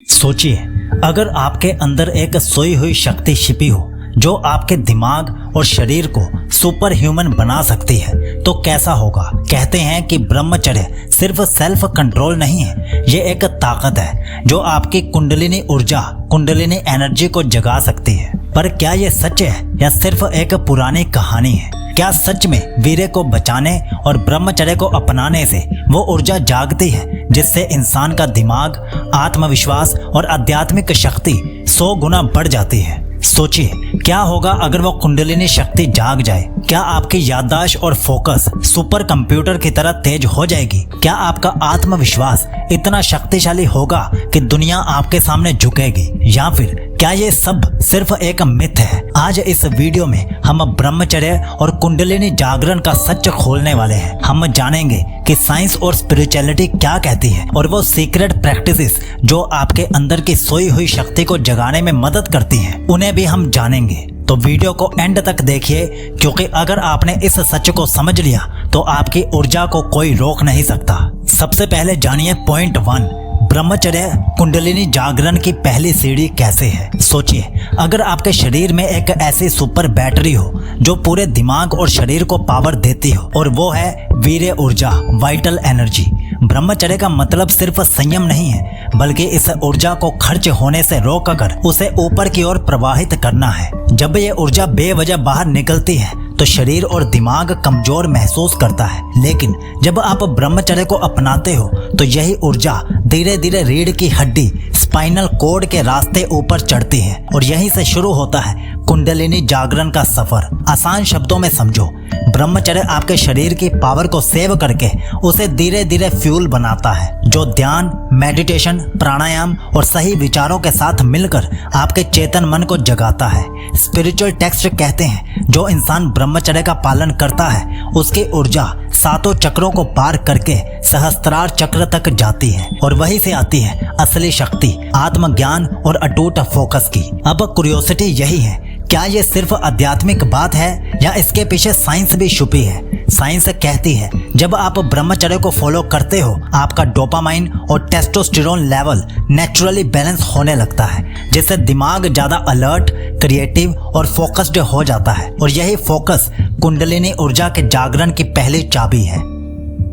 सोचिए, अगर आपके अंदर एक सोई हुई शक्ति छिपी हो जो आपके दिमाग और शरीर को सुपर ह्यूमन बना सकती है तो कैसा होगा। कहते हैं कि ब्रह्मचर्य सिर्फ सेल्फ कंट्रोल नहीं है, ये एक ताकत है जो आपकी कुंडलिनी ऊर्जा, कुंडलिनी एनर्जी को जगा सकती है। पर क्या ये सच है या सिर्फ एक पुरानी कहानी है? क्या सच में वीर्य को बचाने और ब्रह्मचर्य को अपनाने से वो ऊर्जा जागती है जिससे इंसान का दिमाग, आत्मविश्वास और आध्यात्मिक शक्ति 100 गुना बढ़ जाती है? सोचिए, क्या होगा अगर वो कुंडलिनी शक्ति जाग जाए? क्या आपकी याददाश्त और फोकस सुपर कंप्यूटर की तरह तेज हो जाएगी? क्या आपका आत्मविश्वास इतना शक्तिशाली होगा कि दुनिया आपके सामने झुकेगी? या फिर क्या ये सब सिर्फ एक मिथ है? आज इस वीडियो में हम ब्रह्मचर्य और कुंडलिनी जागरण का सच खोलने वाले हैं। हम जानेंगे कि साइंस और स्पिरिचुअलिटी क्या कहती है और वो सीक्रेट प्रैक्टिसेस जो आपके अंदर की सोई हुई शक्ति को जगाने में मदद करती हैं, उन्हें भी हम जानेंगे। तो वीडियो को एंड तक देखिए, क्योंकि अगर आपने इस सच को समझ लिया तो आपकी ऊर्जा को कोई रोक नहीं सकता। सबसे पहले जानिए पॉइंट 1, ब्रह्मचर्य कुंडलिनी जागरण की पहली सीढ़ी कैसे है। सोचिए, अगर आपके शरीर में एक ऐसी सुपर बैटरी हो जो पूरे दिमाग और शरीर को पावर देती हो, और वो है वीर्य ऊर्जा, वाइटल एनर्जी। ब्रह्मचर्य का मतलब सिर्फ संयम नहीं है, बल्कि इस ऊर्जा को खर्च होने से रोककर उसे ऊपर की ओर प्रवाहित करना है। जब ये ऊर्जा बेवजह बाहर निकलती है तो शरीर और दिमाग कमजोर महसूस करता है, लेकिन जब आप ब्रह्मचर्य को अपनाते हो तो यही ऊर्जा धीरे धीरे रीढ़ की हड्डी, स्पाइनल कोड के रास्ते ऊपर चढ़ती है और यहीं से शुरू होता है कुंडलिनी जागरण का सफर। आसान शब्दों में समझो, ब्रह्मचर्य आपके शरीर की पावर को सेव करके उसे धीरे धीरे फ्यूल बनाता है, जो ध्यान, मेडिटेशन, प्राणायाम और सही विचारों के साथ मिलकर आपके चेतन मन को जगाता है। स्पिरिचुअल टेक्स्ट कहते हैं, जो इंसान ब्रह्मचर्य का पालन करता है उसकी ऊर्जा 7 चक्रों को पार करके सहस्त्रार चक्र तक जाती है और वहीं से आती है असली शक्ति, आत्मज्ञान और अटूट फोकस की। अब क्यूरियोसिटी यही है, क्या ये सिर्फ आध्यात्मिक बात है या इसके पीछे साइंस भी छुपी है? साइंस कहती है, जब आप ब्रह्मचर्य को फॉलो करते हो आपका डोपामाइन और टेस्टोस्टेरोन लेवल नेचुरली बैलेंस होने लगता है, जिससे दिमाग ज्यादा अलर्ट, क्रिएटिव और फोकस्ड हो जाता है और यही फोकस कुंडलिनी ऊर्जा के जागरण की पहली चाबी है।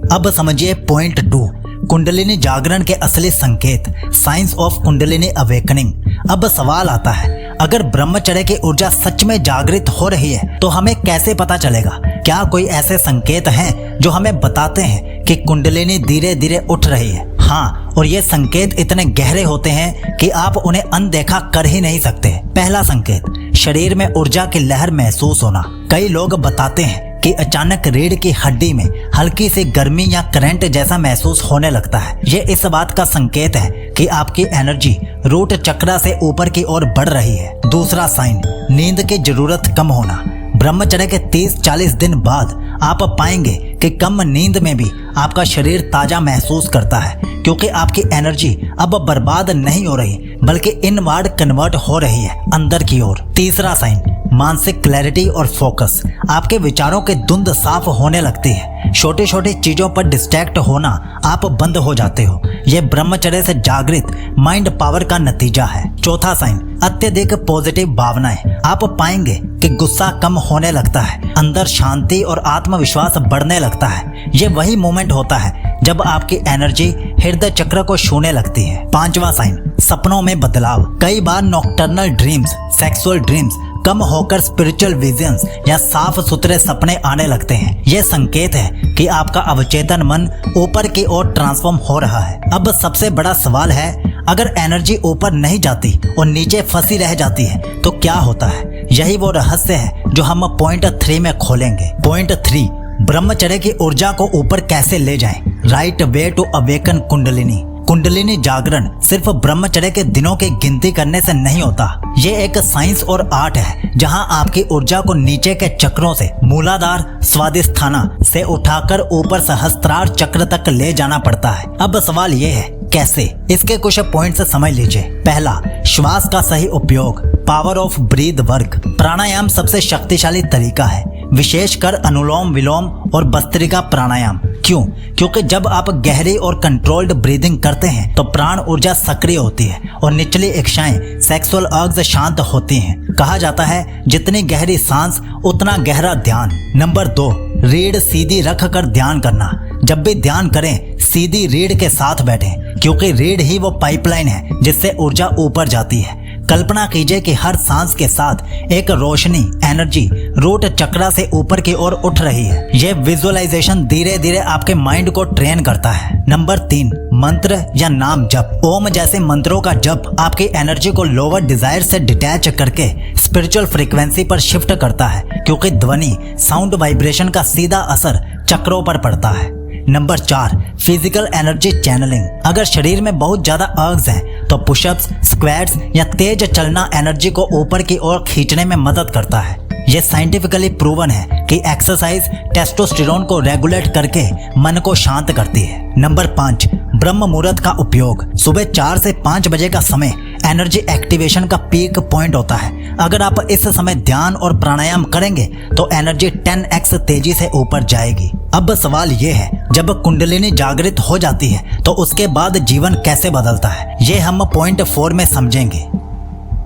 अब समझिए पॉइंट 2, कुंडलिनी जागरण के असली संकेत, साइंस ऑफ कुंडलिनी अवेकनिंग। अब सवाल आता है, अगर ब्रह्मचर्य की ऊर्जा सच में जागृत हो रही है तो हमें कैसे पता चलेगा? क्या कोई ऐसे संकेत हैं जो हमें बताते हैं कि कुंडलिनी धीरे धीरे उठ रही है? हाँ, और ये संकेत इतने गहरे होते हैं कि आप उन्हें अनदेखा कर ही नहीं सकते। पहला संकेत, शरीर में ऊर्जा की लहर महसूस होना। कई लोग बताते हैं कि अचानक रीढ़ की हड्डी में हल्की सी गर्मी या करंट जैसा महसूस होने लगता है। ये इस बात का संकेत है कि आपकी एनर्जी रूट चक्र से ऊपर की ओर बढ़ रही है। दूसरा साइन, नींद की जरूरत कम होना। ब्रह्मचर्य के 30-40 दिन बाद आप पाएंगे कि कम नींद में भी आपका शरीर ताजा महसूस करता है, क्योंकि आपकी एनर्जी अब बर्बाद नहीं हो रही बल्कि इनवर्ड कन्वर्ट हो रही है, अंदर की ओर। तीसरा साइन, मानसिक क्लैरिटी और फोकस। आपके विचारों के धुंध साफ होने लगती है, छोटी छोटी चीजों पर डिस्ट्रैक्ट होना आप बंद हो जाते हो। यह ब्रह्मचर्य से जागृत माइंड पावर का नतीजा है। चौथा साइन, अत्यधिक पॉजिटिव भावनाएं। आप पाएंगे कि गुस्सा कम होने लगता है, अंदर शांति और आत्मविश्वास बढ़ने लगता है। ये वही मोमेंट होता है जब आपकी एनर्जी हृदय चक्र को छूने लगती है। पांचवा साइन, सपनों में बदलाव। कई बार नॉकटर्नल ड्रीम्स, सेक्सुअल ड्रीम्स कम होकर स्पिरिचुअल विजन्स या साफ सुथरे सपने आने लगते हैं। यह संकेत है कि आपका अवचेतन मन ऊपर की ओर ट्रांसफॉर्म हो रहा है। अब सबसे बड़ा सवाल है, अगर एनर्जी ऊपर नहीं जाती और नीचे फंसी रह जाती है तो क्या होता है? यही वो रहस्य है जो हम पॉइंट 3 में खोलेंगे। पॉइंट 3, ब्रह्मचर्य की ऊर्जा को ऊपर कैसे ले जाएं? Right way to awaken kundalini. Kundalini जागरण सिर्फ ब्रह्मचर्य के दिनों की गिनती करने से नहीं होता। ये एक साइंस और आर्ट है जहां आपकी ऊर्जा को नीचे के चक्रों से, मूलाधार, स्वादिष्ठाना से उठाकर ऊपर सहस्त्रार चक्र तक ले जाना पड़ता है। अब सवाल ये है, कैसे? इसके कुछ पॉइंट्स समझ लीजिए। पहला, श्वास का सही उपयोग, पावर ऑफ ब्रीथ वर्क। प्राणायाम सबसे शक्तिशाली तरीका है। विशेषकर अनुलोम विलोम और भस्त्रिका प्राणायाम। क्यों? क्योंकि जब आप गहरी और कंट्रोल्ड ब्रीदिंग करते हैं तो प्राण ऊर्जा सक्रिय होती है और निचली इच्छाएं सेक्सुअल अर्ग्स शांत होती हैं। कहा जाता है जितनी गहरी सांस उतना गहरा ध्यान। नंबर 2, रीढ़ सीधी रख कर ध्यान करना। जब भी ध्यान करें सीधी रीढ़ के साथ बैठें, क्योंकि रीढ़ ही वो पाइपलाइन है जिससे ऊर्जा ऊपर जाती है। कल्पना कीजिए कि हर सांस के साथ एक रोशनी एनर्जी रूट चक्र से ऊपर की ओर उठ रही है। यह विजुअलाइजेशन धीरे धीरे आपके माइंड को ट्रेन करता है। नंबर 3, मंत्र या नाम जप। ओम जैसे मंत्रों का जप आपकी एनर्जी को लोअर डिजायर से डिटैच करके स्पिरिचुअल फ्रीक्वेंसी पर शिफ्ट करता है, क्योंकि ध्वनि साउंड वाइब्रेशन का सीधा असर चक्रों पर पड़ता है। Number 4, physical energy channeling. अगर शरीर में बहुत ज्यादा अर्ग्स हैं तो पुशअप्स, स्क्वाट्स या तेज चलना एनर्जी को ऊपर की ओर खींचने में मदद करता है। यह साइंटिफिकली प्रूवन है कि एक्सरसाइज टेस्टोस्टेरोन को रेगुलेट करके मन को शांत करती है। नंबर 5, ब्रह्म मुहूर्त का उपयोग। सुबह 4 से 5 बजे का समय एनर्जी एक्टिवेशन का पीक पॉइंट होता है। अगर आप इस समय ध्यान और प्राणायाम करेंगे तो एनर्जी 10x तेजी से ऊपर जाएगी। अब सवाल ये है, जब कुंडलिनी जागृत हो जाती है तो उसके बाद जीवन कैसे बदलता है, ये हम पॉइंट 4 में समझेंगे।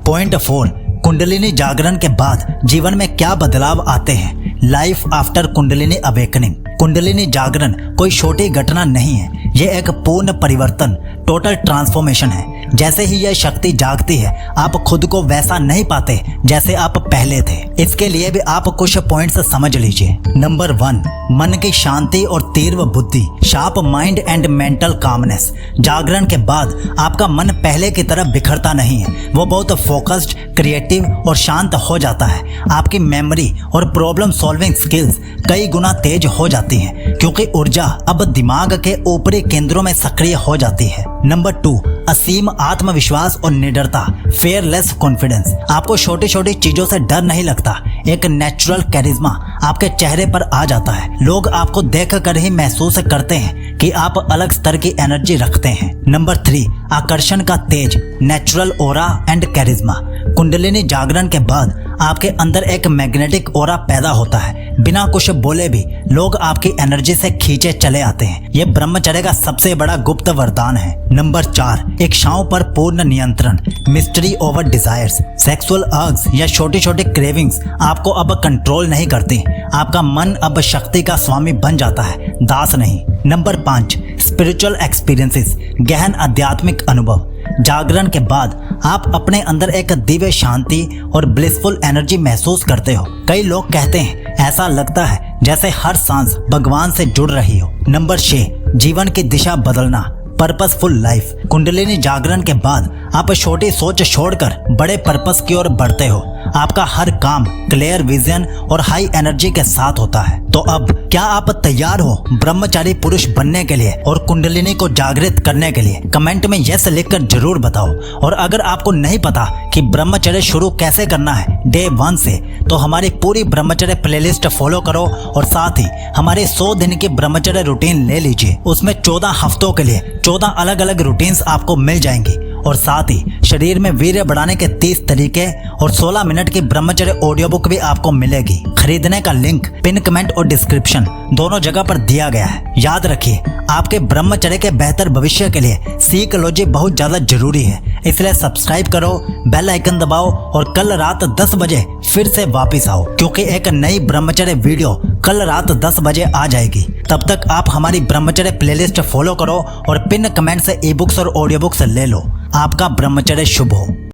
पॉइंट 4, कुंडलिनी जागरण के बाद जीवन में क्या बदलाव आते हैं। Life after kundalini awakening. Kundalini जागरण कोई छोटी घटना नहीं है, यह एक पूर्ण परिवर्तन, टोटल ट्रांसफॉर्मेशन है। जैसे ही यह शक्ति जागती है आप खुद को वैसा नहीं पाते जैसे आप पहले थे। इसके लिए भी आप कुछ पॉइंट्स समझ लीजिए। नंबर 1, मन की शांति और तीव्र बुद्धि, sharp mind and mental calmness. जागरण के बाद आपका मन पहले की तरह बिखरता नहीं है, वो बहुत फोकस्ड, क्रिएटिव और शांत हो जाता है। आपकी मेमोरी और प्रॉब्लम सॉल्विंग स्किल्स कई गुना तेज हो जाती हैं, क्योंकि ऊर्जा अब दिमाग के ऊपरी केंद्रों में सक्रिय हो जाती है। नंबर 2, असीम आत्मविश्वास और निडरता, फेयरलेस कॉन्फिडेंस। आपको छोटी छोटी चीजों से डर नहीं लगता, एक नेचुरल कैरिज्मा आपके चेहरे पर आ जाता है। लोग आपको देखकर ही महसूस करते हैं कि आप अलग स्तर की एनर्जी रखते हैं। नंबर 3, आकर्षण का तेज, natural aura and charisma. Kundalini जागरण के बाद आपके अंदर एक मैग्नेटिक ओरा पैदा होता है। बिना कुछ बोले भी लोग आपकी एनर्जी से खींचे चले आते हैं। यह ब्रह्मचर्य का सबसे बड़ा गुप्त वरदान है। नंबर 4, इच्छाओं पर पूर्ण नियंत्रण, मिस्ट्री ओवर डिजायर्स। सेक्सुअल अर्ग्स या छोटी छोटी क्रेविंग्स आपको अब कंट्रोल नहीं करती। आपका मन अब शक्ति का स्वामी बन जाता है, दास नहीं। नंबर 5, स्पिरिचुअल एक्सपीरियंसेस, गहन आध्यात्मिक अनुभव। जागरण के बाद आप अपने अंदर एक दिव्य शांति और ब्लिसफुल एनर्जी महसूस करते हो। कई लोग कहते हैं ऐसा लगता है जैसे हर सांस भगवान से जुड़ रही हो। नंबर 6, जीवन की दिशा बदलना, पर्पसफुल लाइफ। कुंडलिनी जागरण के बाद आप छोटी सोच छोड़कर बड़े पर्पस की ओर बढ़ते हो। आपका हर काम क्लियर विजन और हाई एनर्जी के साथ होता है। तो अब क्या आप तैयार हो ब्रह्मचारी पुरुष बनने के लिए और कुंडलिनी को जागृत करने के लिए? कमेंट में यस लिखकर जरूर बताओ। और अगर आपको नहीं पता कि ब्रह्मचर्य शुरू कैसे करना है डे 1 से, तो हमारी पूरी ब्रह्मचर्य प्लेलिस्ट फॉलो करो और साथ ही हमारे 100 दिन की ब्रह्मचर्य रूटीन ले लीजिए। उसमें 14 हफ्तों के लिए 14 अलग अलग रूटीन्स आपको मिल जाएंगी और साथ ही शरीर में वीर्य बढ़ाने के 30 तरीके और 16 मिनट की ब्रह्मचर्य ऑडियो बुक भी आपको मिलेगी। खरीदने का लिंक पिन कमेंट और डिस्क्रिप्शन दोनों जगह पर दिया गया है। याद रखिए, आपके ब्रह्मचर्य के बेहतर भविष्य के लिए साइकोलॉजी बहुत ज्यादा जरूरी है, इसलिए सब्सक्राइब करो, बेल आइकन दबाओ और कल रात 10 बजे फिर से वापिस आओ, क्योंकि एक नई ब्रह्मचर्य वीडियो कल रात 10 बजे आ जाएगी। तब तक आप हमारी ब्रह्मचर्य प्लेलिस्ट फॉलो करो और पिन कमेंट से ई बुक्स और ऑडियो बुक्स ले लो। आपका ब्रह्मचर्य शुभ हो।